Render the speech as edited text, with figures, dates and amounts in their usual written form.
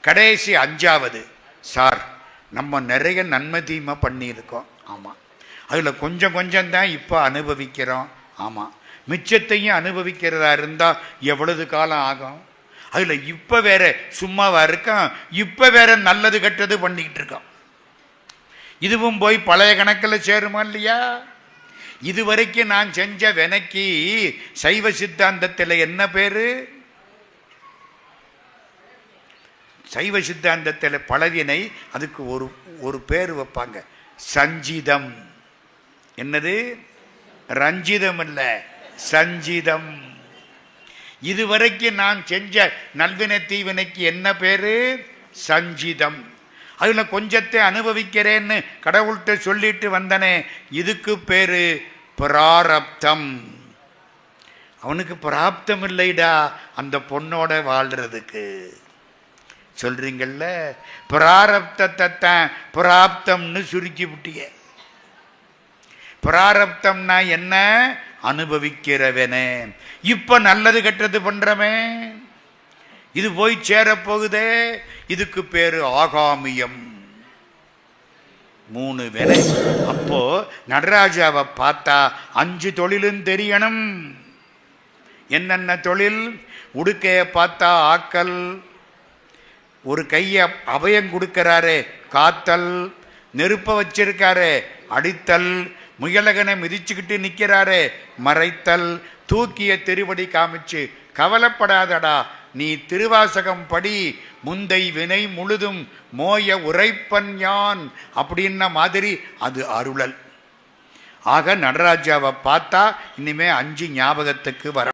கடைசி அஞ்சாவது, சார் நம்ம நிறைய நன்மை தீமை பண்ணியிருக்கோம். ஆமாம், அதில் கொஞ்சம் கொஞ்சம் தான் இப்போ அனுபவிக்கிறோம். ஆமாம், மிச்சத்தையும் அனுபவிக்கிறதா இருந்தால் எவ்வளவு காலம் ஆகும்? அதில் இப்போ வேற சும்மாவா இருக்கான், இப்போ வேற நல்லது கெட்டது பண்ணிக்கிட்டு இருக்கோம். இதுவும் போய் பழைய கணக்கில் சேருமா இல்லையா? இதுவரைக்கும் நான் செஞ்ச வினைக்கு சைவ சித்தாந்தத்தில் என்ன பேரு? சைவ சித்தாந்தத்தில் பலவினை, அதுக்கு ஒரு பேர் வைப்பாங்க, சஞ்சிதம். என்னது? ரஞ்சிதம் இல்லை, சஞ்சிதம். இதுவரைக்கும் நான் செஞ்ச நல்வினை தீவினைக்கு என்ன பேரு? சஞ்சிதம். அதில் கொஞ்சத்தை அனுபவிக்கிறேன்னு கடவுள்கிட்ட சொல்லிட்டு வந்தனே, இதுக்கு பேரு பிராரப்தம். அவனுக்கு பிராப்தம் இல்லைடா அந்த பொண்ணோட வாழ்றதுக்கு. சொல்றீங்கல்ல, பிராரப்தத்தை தான் பிராப்தம்னு சுருக்கி விட்டிய. பிராரப்தம்னா என்ன? அனுபவிக்கிறவனே. இப்ப நல்லது கெட்டது பண்றமே, இது போய் சேரப்போகுதே, இதுக்கு பேரு ஆகாமியம். 3 வினை. அப்போ நடராஜாவை பார்த்தா 5 தொழிலும் தெரியணும். என்னென்ன தொழில்? உடுக்கையை பார்த்தா ஆக்கல், ஒரு கையை அபயம் கொடுக்கிறாரே காத்தல், நெருப்ப வச்சிருக்காரே அடித்தல், முயலகனை மிதிச்சுக்கிட்டு நிற்கிறாரே மறைத்தல், தூக்கிய திருவடி காமிச்சு கவலைப்படாதடா நீ திருவாசகம் படி, முந்தை வினை முழுதும் மோய உரைப்பன் யான் அப்படின்ன மாதிரி அது அருளல். ஆக நடராஜாவை பார்த்தா இனிமே 5 ஞாபகத்துக்கு வர